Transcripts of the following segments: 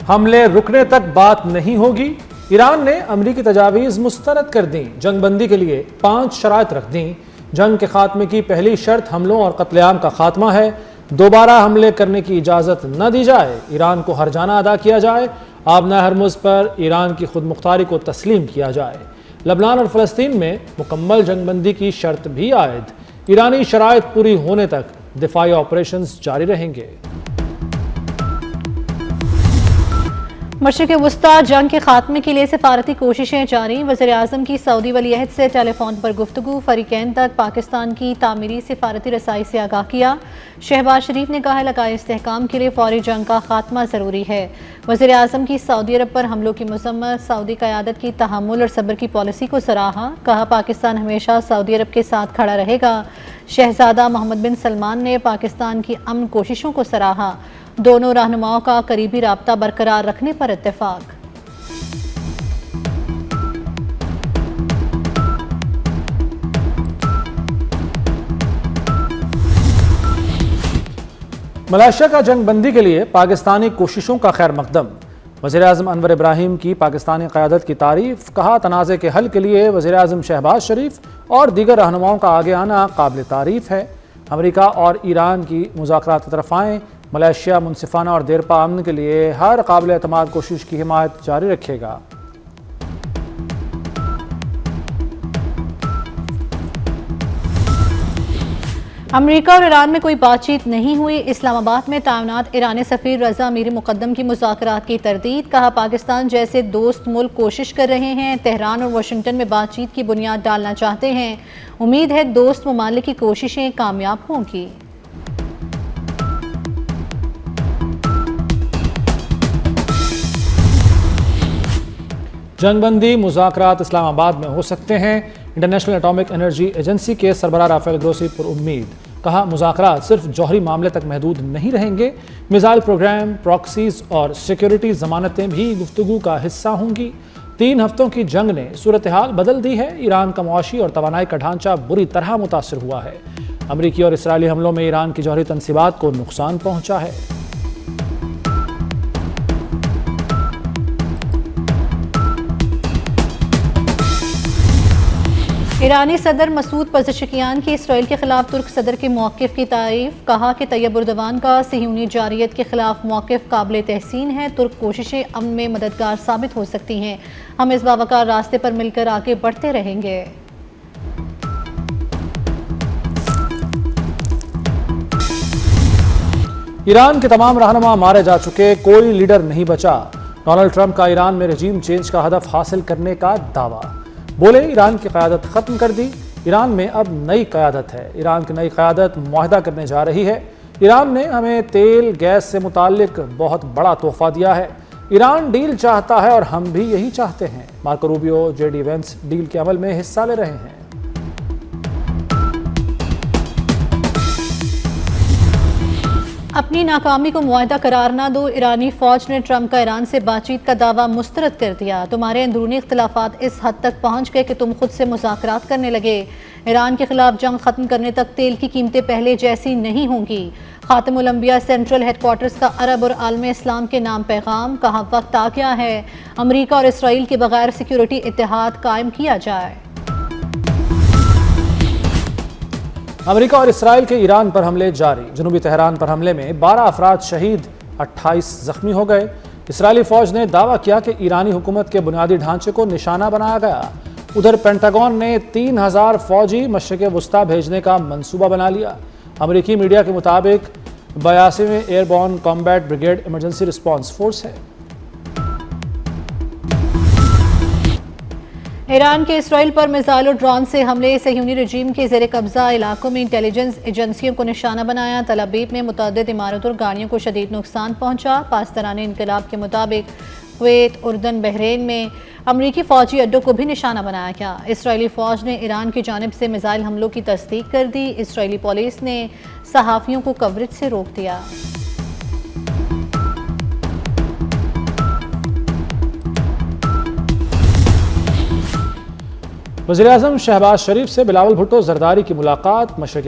حملے رکنے تک بات نہیں ہوگی۔ ایران نے امریکی تجاویز مسترد کر دیں۔ جنگ بندی کے لیے 5 شرائط رکھ دیں۔ جنگ کے خاتمے کی پہلی شرط حملوں اور قتل عام کا خاتمہ ہے۔ دوبارہ حملے کرنے کی اجازت نہ دی جائے۔ ایران کو ہرجانہ ادا کیا جائے۔ آبنہ ہرمز پر ایران کی خود مختاری کو تسلیم کیا جائے۔ لبنان اور فلسطین میں مکمل جنگ بندی کی شرط بھی عائد۔ ایرانی شرائط پوری ہونے تک دفاعی آپریشنز جاری رہیں گے۔ مشرق وسطی جنگ کے خاتمے کے لیے سفارتی کوششیں جاری۔ وزیر اعظم کی سعودی ولی عہد سے ٹیلی فون پر گفتگو۔ فریقین تک پاکستان کی تعمیری سفارتی رسائی سے آگاہ کیا۔ شہباز شریف نے کہا علاقائی استحکام کے لیے فوری جنگ کا خاتمہ ضروری ہے۔ وزیر اعظم کی سعودی عرب پر حملوں کی مذمت۔ سعودی قیادت کی تحمل اور صبر کی پالیسی کو سراہا۔ کہا پاکستان ہمیشہ سعودی عرب کے ساتھ کھڑا رہے گا۔ شہزادہ محمد بن سلمان نے پاکستان کی امن کوششوں کو سراہا۔ دونوں رہنماؤں کا قریبی رابطہ برقرار رکھنے پر اتفاق۔ ملائیشیا کا جنگ بندی کے لیے پاکستانی کوششوں کا خیر مقدم۔ وزیر اعظم انور ابراہیم کی پاکستانی قیادت کی تعریف۔ کہا تنازع کے حل کے لیے وزیر اعظم شہباز شریف اور دیگر رہنماؤں کا آگے آنا قابل تعریف ہے۔ امریکہ اور ایران کی مذاکرات طرفائیں ملائیشیا منصفانہ اور دیرپا امن کے لیے ہر قابل اعتماد کوشش کی حمایت جاری رکھے گا۔ امریکہ اور ایران میں کوئی بات چیت نہیں ہوئی۔ اسلام آباد میں تعینات ایرانی سفیر رضا امیر مقدم کی مذاکرات کی تردید۔ کہا پاکستان جیسے دوست ملک کوشش کر رہے ہیں، تہران اور واشنگٹن میں بات چیت کی بنیاد ڈالنا چاہتے ہیں۔ امید ہے دوست ممالک کی کوششیں کامیاب ہوں گی۔ جنگ بندی مذاکرات اسلام آباد میں ہو سکتے ہیں۔ انٹرنیشنل اٹامک انرجی ایجنسی کے سربراہ رافیل گروسی پر امید۔ کہا مذاکرات صرف جوہری معاملے تک محدود نہیں رہیں گے، میزائل پروگرام، پراکسیز اور سیکیورٹی ضمانتیں بھی گفتگو کا حصہ ہوں گی۔ 3 ہفتوں کی جنگ نے صورتحال بدل دی ہے۔ ایران کا معاشی اور توانائی کا ڈھانچہ بری طرح متاثر ہوا ہے۔ امریکی اور اسرائیلی حملوں میں ایران کی جوہری تنصیبات کو نقصان پہنچا ہے۔ ایرانی صدر مسعود پزشکیان کی اسرائیل کے خلاف ترک صدر کے موقف کی تعریف۔ کہا کہ طیب اردوان کا صہیونی جارحیت کے خلاف موقف قابل تحسین ہے۔ ترک کوششیں امن میں مددگار ثابت ہو سکتی ہیں۔ ہم اس باوقار راستے پر مل کر آگے بڑھتے رہیں گے۔ ایران کے تمام رہنما مارے جا چکے، کوئی لیڈر نہیں بچا۔ ڈونلڈ ٹرمپ کا ایران میں رجیم چینج کا ہدف حاصل کرنے کا دعویٰ۔ بولے ایران کی قیادت ختم کر دی، ایران میں اب نئی قیادت ہے۔ ایران کی نئی قیادت معاہدہ کرنے جا رہی ہے۔ ایران نے ہمیں تیل گیس سے متعلق بہت بڑا تحفہ دیا ہے۔ ایران ڈیل چاہتا ہے اور ہم بھی یہی چاہتے ہیں۔ Marco Rubio J D Vance deal کے عمل میں حصہ لے رہے ہیں۔ اپنی ناکامی کو معاہدہ قرار نہ دو۔ ایرانی فوج نے ٹرمپ کا ایران سے بات چیت کا دعویٰ مسترد کر دیا۔ تمہارے اندرونی اختلافات اس حد تک پہنچ گئے کہ تم خود سے مذاکرات کرنے لگے۔ ایران کے خلاف جنگ ختم کرنے تک تیل کی قیمتیں پہلے جیسی نہیں ہوں گی۔ خاتم الانبیاء سینٹرل ہیڈ کوارٹرز کا عرب اور عالم اسلام کے نام پیغام۔ کہا وقت آ گیا ہے امریکہ اور اسرائیل کے بغیر سیکیورٹی اتحاد قائم کیا جائے۔ امریکہ اور اسرائیل کے ایران پر حملے جاری۔ جنوبی تہران پر حملے میں 12 افراد شہید، 28 زخمی ہو گئے۔ اسرائیلی فوج نے دعویٰ کیا کہ ایرانی حکومت کے بنیادی ڈھانچے کو نشانہ بنایا گیا۔ ادھر پینٹاگون نے 3000 فوجی مشرق وسطی بھیجنے کا منصوبہ بنا لیا۔ امریکی میڈیا کے مطابق 82ویں airborne combat brigade emergency response force ہے۔ ایران کے اسرائیل پر میزائل اور ڈرون سے حملے۔ صہیونی رجیم کے زیر قبضہ علاقوں میں انٹیلیجنس ایجنسیوں کو نشانہ بنایا۔ تل ابیب میں متعدد عمارتوں اور گاڑیوں کو شدید نقصان پہنچا۔ پاسداران انقلاب کے مطابق کویت، اردن، بحرین میں امریکی فوجی اڈوں کو بھی نشانہ بنایا گیا۔ اسرائیلی فوج نے ایران کی جانب سے میزائل حملوں کی تصدیق کر دی۔ اسرائیلی پولیس نے صحافیوں کو کوریج سے روک دیا۔ وزیراعظم شہباز شریف سے بلاول بھٹو زرداری کی ملاقات۔ مشرق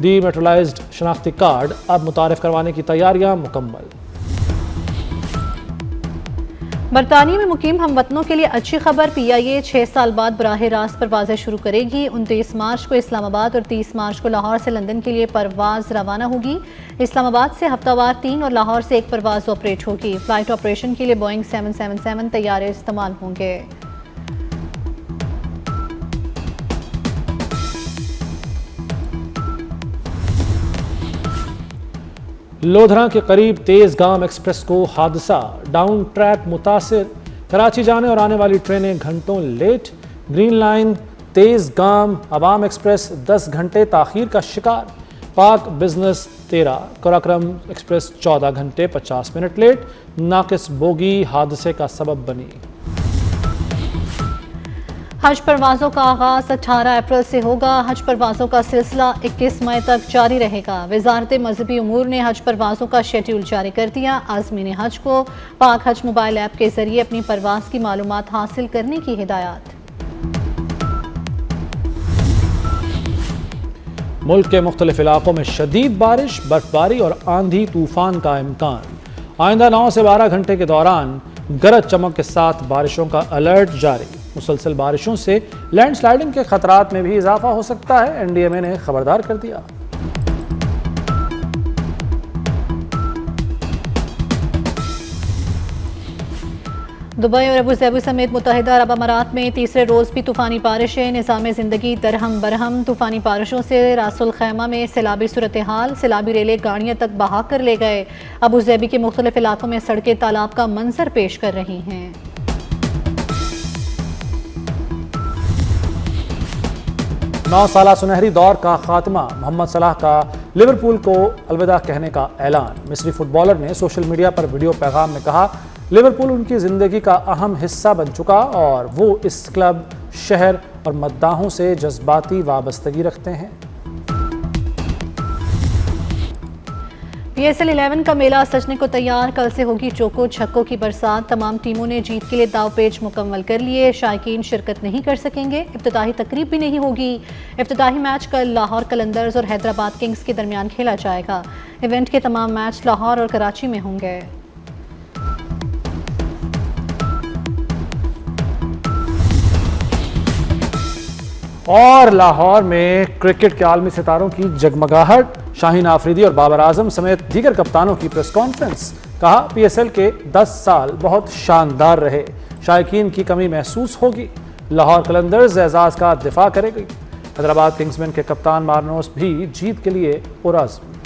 ڈی میٹرلائزڈ شناختی کارڈ اب متعارف کروانے کی تیاریاں مکمل۔ برطانیہ میں مقیم ہم وطنوں کے لیے اچھی خبر، پی آئی اے 6 سال بعد براہ راست پروازیں شروع کرے گی۔ 29 مارچ کو اسلام آباد اور 30 مارچ کو لاہور سے لندن کے لیے پرواز روانہ ہوگی۔ اسلام آباد سے ہفتہ وار 3 اور لاہور سے 1 پرواز آپریٹ ہوگی۔ فلائٹ آپریشن کے لیے بوئنگ 777 طیارے استعمال ہوں گے۔ لودھراں کے قریب تیز گام ایکسپریس کو حادثہ، ڈاؤن ٹریک متاثر، کراچی جانے اور آنے والی ٹرینیں گھنٹوں لیٹ۔ گرین لائن تیز گام عوام ایکسپریس 10 گھنٹے تاخیر کا شکار۔ پاک بزنس 13، قراقرم ایکسپریس 14 گھنٹے 50 منٹ لیٹ، ناقص بوگی حادثے کا سبب بنی۔ حج پروازوں کا آغاز 18 اپریل سے ہوگا۔ حج پروازوں کا سلسلہ 21 مئی تک جاری رہے گا۔ وزارت مذہبی امور نے حج پروازوں کا شیڈول جاری کر دیا۔ عازمین حج کو پاک حج موبائل ایپ کے ذریعے اپنی پرواز کی معلومات حاصل کرنے کی ہدایات۔ ملک کے مختلف علاقوں میں شدید بارش، برفباری اور آندھی طوفان کا امکان۔ آئندہ 9 سے 12 گھنٹے کے دوران گرج چمک کے ساتھ بارشوں کا الرٹ جاری۔ مسلسل بارشوں سے لینڈ سلائیڈنگ کے خطرات میں بھی اضافہ ہو سکتا ہے، این ڈی ایم اے نے خبردار کر دیا۔ دبئی اور ابوظہبی سمیت متحدہ عرب امارات میں تیسرے روز بھی طوفانی بارشیں، نظام زندگی درہم برہم۔ طوفانی بارشوں سے راس الخیمہ میں سیلابی صورتحال، سیلابی ریلیں گاڑیاں تک بہا کر لے گئے۔ ابوظہبی کے مختلف علاقوں میں سڑکیں تالاب کا منظر پیش کر رہی ہیں۔ 9 سالہ سنہری دور کا خاتمہ، محمد صلاح کا لیورپول کو الوداع کہنے کا اعلان۔ مصری فٹ بالر نے سوشل میڈیا پر ویڈیو پیغام میں کہا، لیورپول ان کی زندگی کا اہم حصہ بن چکا اور وہ اس کلب، شہر اور مداحوں سے جذباتی وابستگی رکھتے ہیں۔ پی ایس ایل 11 کا میلہ سجنے کو تیار، کل سے ہوگی چوکو چھکوں کی برسات۔ تمام ٹیموں نے جیت کے لیے داؤ پیچ مکمل کر لیے، شائقین شرکت نہیں کر سکیں گے، افتتاحی تقریب بھی نہیں ہوگی۔ افتتاحی میچ کل لاہور قلندرز اور حیدرآباد کنگز کے درمیان کھیلا جائے گا۔ ایونٹ کے تمام میچ لاہور اور کراچی میں ہوں گے۔ اور لاہور میں کرکٹ کے عالمی ستاروں کی جگمگاہٹ، شاہین آفریدی اور بابر اعظم سمیت دیگر کپتانوں کی پریس کانفرنس۔ کہا، پی ایس ایل کے 10 سال بہت شاندار رہے، شائقین کی کمی محسوس ہوگی۔ لاہور قلندرز اعزاز کا دفاع کرے گی۔ حیدرآباد کنگزمین کے کپتان مارنوس بھی جیت کے لیے پرعزم۔